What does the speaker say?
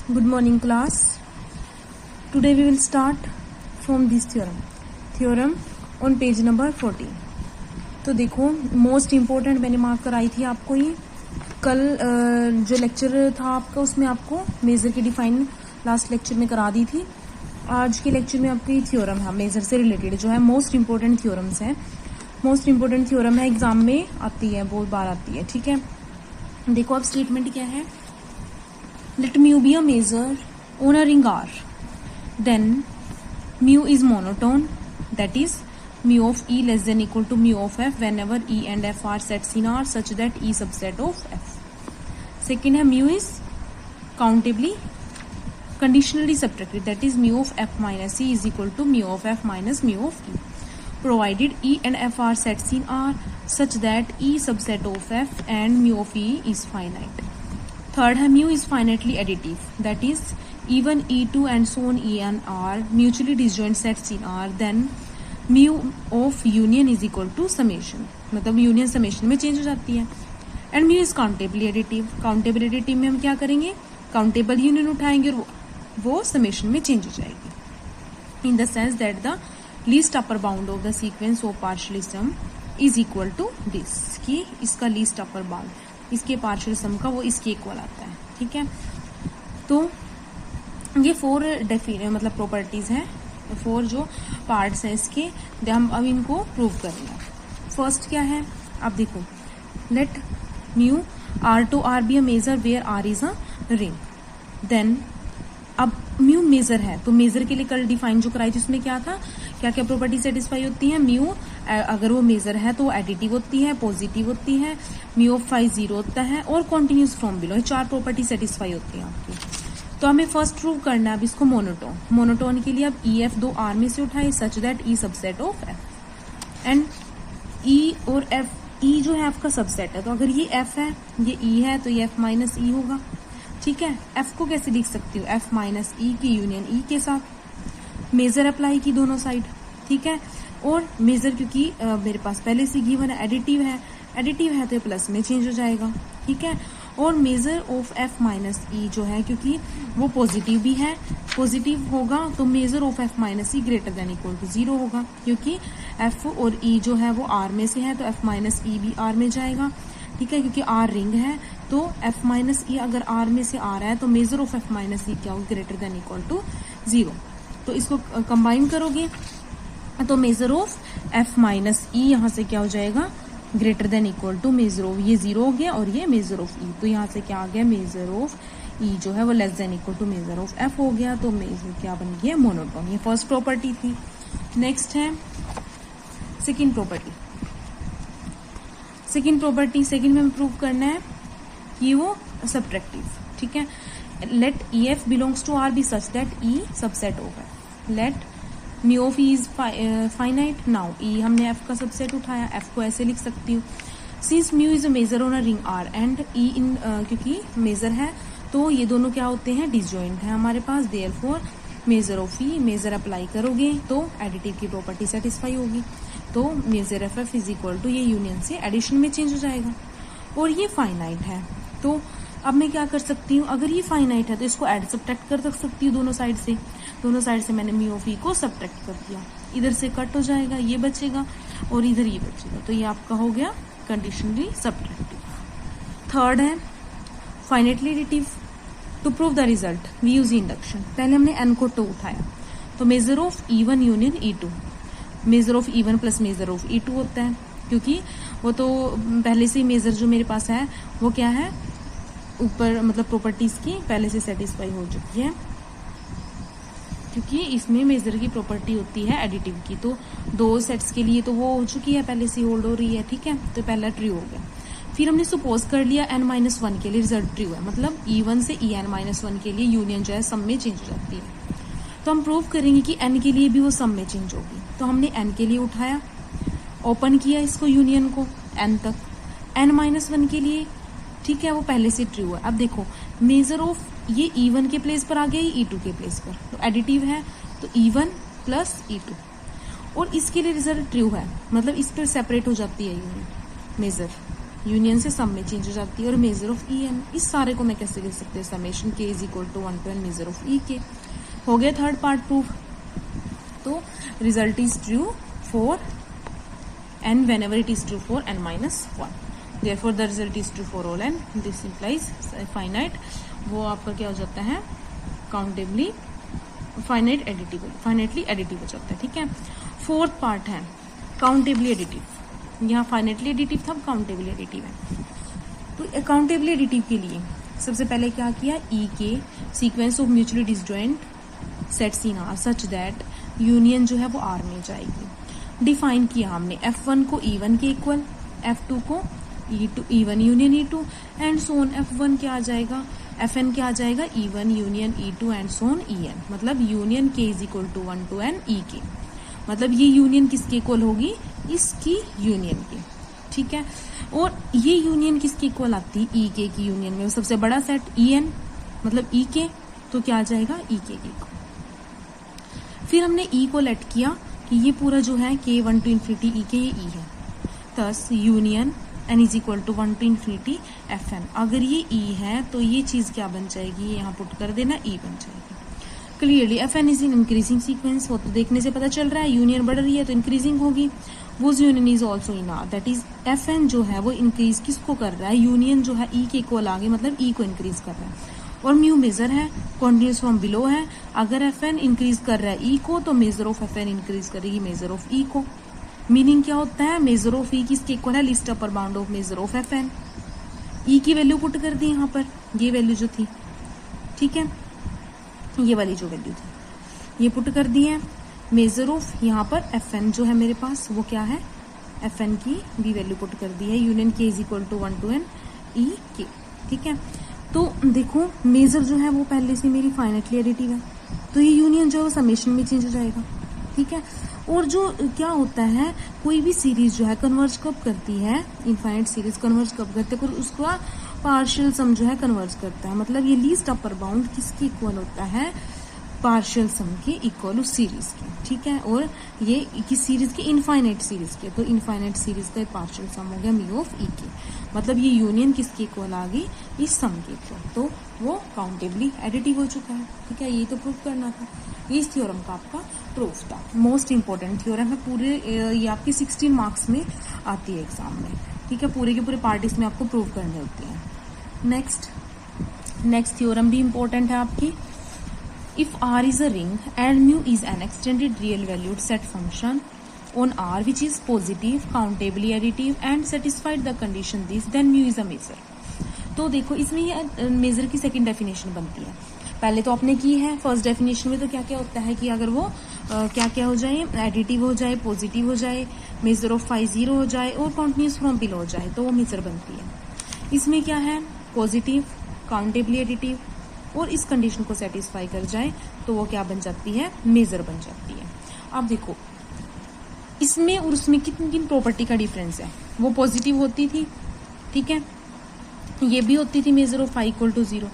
Good morning class. Today we will start from this theorem on page number 14. तो देखो most important मैंने mark कराई थी आपको ये कल जो लेक्चर था आपका उसमें आपको मेजर की डिफाइन लास्ट लेक्चर में करा दी थी। आज के लेक्चर में आपको ये थ्योरम है मेजर से रिलेटेड जो है मोस्ट इम्पोर्टेंट थ्योरम्स है। मोस्ट इम्पोर्टेंट थ्योरम है, एग्जाम में आती है, बहुत बार आती है। ठीक है, देखो अब स्टेटमेंट क्या है। Let mu be a measure on a ring R, then mu is monotone, that is mu of E less than equal to mu of F whenever E and F are sets in R such that E subset of F. Second है mu is countably conditionally subtracted, that is mu of F minus E is equal to mu of F minus mu of E, provided E and F are sets in R such that E subset of F and mu of E is finite. Third है mu is finitely additive, that is E1, E2 and so on En are mutually disjoint sets in R, then mu of union is equal to summation, मतलब union summation में change हो जाती है। And mu is countably additive, countable additive में हम क्या करेंगे, countable union उठाएंगे और वो समेशन में चेंज हो जाएगी। In the sense that the least upper bound of the sequence of partial sum is equal to this, कि इसका लीस्ट अपर बाउंड इसके पार्शियल सम का वो इसके इक्वल आता है। ठीक है, तो ये फोर मतलब प्रॉपर्टीज हैं, फोर जो पार्ट्स हैं इसके, हम अब इनको प्रूव करेंगे। फर्स्ट क्या है, आप देखो, let mu R to R be a measure where R is a ring. Then अब म्यू मेजर है, तो मेजर के लिए कल डिफाइन जो कराई थी उसमें क्या था, क्या क्या प्रॉपर्टी सेटिस्फाई होती है। म्यू अगर वो मेजर है तो एडिटिव होती है, पॉजिटिव होती है, म्यू ऑफ फाई 0 होता है और कॉन्टिन्यूस फ्रॉम बिलो, ये चार प्रॉपर्टी सेटिस्फाई होती है आपकी। तो हमें फर्स्ट प्रूव करना है अब इसको मोनोटोन। मोनोटोन के लिए अब ई एफ दो आर में से उठाए such that E subset of F, and E और एफ, ई जो है एफ का सबसेट है, तो अगर ये एफ है ये ई है तो ये एफ माइनस ई होगा। ठीक है, एफ को कैसे लिख सकती हूँ, एफ माइनस ई की यूनियन ई के साथ, मेजर अप्लाई की दोनों साइड। ठीक है, और मेजर क्योंकि मेरे पास पहले से गिवन है, एडिटिव है तो ये प्लस में चेंज हो जाएगा। ठीक है, और मेजर ऑफ एफ माइनस ई जो है क्योंकि वो पॉजिटिव भी है, पॉजिटिव होगा तो measure of F minus E greater than equal to 0 होगा, क्योंकि एफ और ई जो है वो आर में से है तो एफ माइनस ई भी आर में जाएगा। ठीक है, क्योंकि आर रिंग है तो एफ माइनस ई अगर आर में से आ रहा है तो मेजर ऑफ एफ माइनस ई क्या होगा, ग्रेटर देन इक्वल टू 0। तो इसको कंबाइन करोगे तो measure of F minus E यहाँ से क्या हो जाएगा, greater than equal to measure of, ये 0 हो गया और ये मेजर ऑफ ई, तो यहाँ से क्या आ गया, मेजर ऑफ ई जो है वो less than equal to measure of F हो गया, तो मेजर क्या बन गया, मोनोटोन। ये फर्स्ट प्रॉपर्टी थी। नेक्स्ट है सेकेंड प्रॉपर्टी। सेकेंड में प्रूव करना है कि वो सब्ट्रैक्टिव। ठीक है, let E F belongs to R be such that E subset of F, let mu of E is finite. Now E हमने एफ का सबसेट उठाया, एफ को ऐसे लिख सकती हूँ, since mu is a measure on a ring R and E in, क्योंकि measure है तो ये दोनों क्या होते हैं, डिसजॉइंट है हमारे पास, therefore measure of E, measure apply करोगे तो एडिटिव की प्रॉपर्टी सेटिस्फाई होगी, तो measure F F is equal to ये यूनियन से एडिशन में चेंज हो जाएगा। और ये फाइनाइट है, तो अब मैं क्या कर सकती हूँ, अगर ये फाइनाइट है तो इसको ऐड सब्ट्रैक्ट कर सकती हूँ दोनों साइड से मैंने म्यू ऑफ ई को सब्ट्रैक्ट कर दिया, इधर से कट हो जाएगा, ये बचेगा और इधर ये बचेगा, तो ये आपका हो गया कंडीशनली सब्ट्रैक्टिव। थर्ड है finitely additive. To prove the result we use induction. पहले हमने एन को 2 उठाया, तो measure of E1 union E2, measure of E1 plus measure of E2 होता है, क्योंकि वो तो पहले से ही मेजर जो मेरे पास है वो क्या है, ऊपर मतलब प्रॉपर्टीज की पहले से सेटिस्फाई हो चुकी है, क्योंकि इसमें मेजर की प्रॉपर्टी होती है एडिटिव की, तो दो सेट्स के लिए तो वो हो चुकी है, पहले से होल्ड हो रही है। ठीक है, तो पहला ट्रू हो गया। फिर हमने सपोज कर लिया n-1 के लिए रिजल्ट ट्रू है, मतलब E1 से En-1 के लिए यूनियन जो है सम में चेंज हो जाती है, तो हम प्रूव करेंगे कि n के लिए भी वो सम में चेंज होगी। तो हमने n के लिए उठाया, ओपन किया इसको यूनियन को n तक, n-1 के लिए, ठीक है, वो पहले से ट्रू है। अब देखो मेजर ऑफ ये E1 के प्लेस पर आ गया, ये E2 के प्लेस पर, तो एडिटिव है तो E1 प्लस E2, और इसके लिए रिजल्ट ट्रू है, मतलब इस पर सेपरेट हो जाती है यूनिट मेजर। यूनियन से सम में चेंज हो जाती है। और मेजर ऑफ ई एन, इस सारे को मैं कैसे लिख सकते हैं, समेशन के is equal to 1 to n measure of E के। हो गया थर्ड पार्ट प्रूफ। तो result is true for n whenever it is true for n minus 1, therefore the result is true for all n, this implies finite, वो आपका क्या हो जाता है, काउंटेबली फाइनाइटली एडिटिव हो जाता है। ठीक है, फोर्थ पार्ट है काउंटेबली एडिटिव। यहाँ फाइनाइटली एडिटिव था, काउंटेबली एडिटिव है। तो काउंटेबली एडिटिव के लिए सबसे पहले क्या किया, ई के sequence of mutually disjoint sets in R such that union जो है वो आर में जाएगी। डिफाइन किया हमने F1 को E1 के इक्वल, F2 को E1 union E2 and Son. F1 क्या आ जाएगा, Fn क्या आ जाएगा, E1 union E2 and so on En, मतलब union k is equal to 1 to n E के, मतलब ये यूनियन किसके इक्वल होगी, इसकी यूनियन की। ठीक है, और ये यूनियन किसके इक्वल आती है, ई के की यूनियन में सबसे बड़ा सेट En, मतलब ई के, तो क्या आ जाएगा ई के इक्वल। फिर हमने ई को लेट किया कि ये पूरा जो है k 1 to इन्फिनिटी ई के, ये ई है, thus union n is equal to 1 to infinity Fn। अगर ये e है तो ये चीज क्या बन जाएगी, यहाँ पुट कर देना e बन जाएगी। Clearly Fn is in increasing sequence, वो तो देखने से पता चल रहा है, यूनियन बढ़ रही है तो इंक्रीजिंग होगी। वो union is also in are, that is Fn जो है वो इंक्रीज किसको कर रहा है, यूनियन जो है e के इक्वल आगे, मतलब e को इंक्रीज कर रहा है। और म्यू मेजर है, कॉन्टिन्यूस फ्रॉम बिलो है, अगर Fn इंक्रीज कर रहा है ई को तो मेजर ऑफ Fn इंक्रीज करेगी मेजर ऑफ ई को। मीनिंग क्या होता है, मेजर ऑफ ई किसके इक्वल है, list upper bound of measure of Fn। ई की वैल्यू पुट कर दी यहाँ पर, ये वैल्यू जो थी, ठीक है, ये वाली जो वैल्यू थी ये पुट कर दी है। मेजर ऑफ यहाँ पर Fn जो है मेरे पास वो क्या है, Fn की भी वैल्यू पुट कर दी है, union k is equal to 1 to n E के। ठीक है, तो देखो मेजर जो है वो पहले से मेरी फाइनाइटली एडिटिव है, तो ये यूनियन जो है वो समेशन में चेंज हो जाएगा। ठीक है, और जो क्या होता है, कोई भी सीरीज जो है कन्वर्ज कब करती है, इनफाइनाइट सीरीज कन्वर्ज कब करते हैं, उसका पार्शियल सम जो है कन्वर्ज करता है, मतलब ये लीस्ट अपर बाउंड किसके इक्वल होता है, पार्शियल सम के इक्वल उस सीरीज के। ठीक है, और ये किस सीरीज के, इनफाइनाइट सीरीज के, तो इनफाइनाइट सीरीज का पार्शियल सम हो गया म्यू ऑफ ई के, मतलब ये यूनियन किसके इक्वल आ गई, इस सम के इक्वल, तो वो काउंटेबली एडिटिव हो चुका है। ठीक है, ये तो प्रूफ करना था, इस थ्योरम का आपका प्रूफ था। मोस्ट इंपॉर्टेंट थ्योरम है, पूरे ये आपके 16 मार्क्स में आती है एग्जाम में। ठीक है, पूरे के पूरे पार्ट इसमें आपको प्रूव करने होते हैं। नेक्स्ट थ्योरम भी इंपॉर्टेंट है आपकी। If R is a ring and mu is an extended real valued set function on R which is positive, countably additive and satisfied the condition this, then mu is a measure। तो देखो इसमें ये major की second definition बनती है, पहले तो आपने की है फर्स्ट डेफिनेशन में। तो क्या क्या होता है कि अगर वो क्या क्या हो जाए, एडिटिव हो जाए, पॉजिटिव हो जाए, मेजर ऑफ फाई 0 हो जाए और कॉन्टिन्यूस फ्रॉम बिलो हो जाए, तो वो मेजर बनती है। इसमें क्या है, पॉजिटिव, काउंटेबली एडिटिव और इस कंडीशन को सेटिस्फाई कर जाए तो वो क्या बन जाती है, मेजर बन जाती है। अब देखो इसमें और उसमें किन किन प्रॉपर्टी का डिफरेंस है, वो पॉजिटिव होती थी, ठीक है, ये भी होती थी measure of phi equal to 0,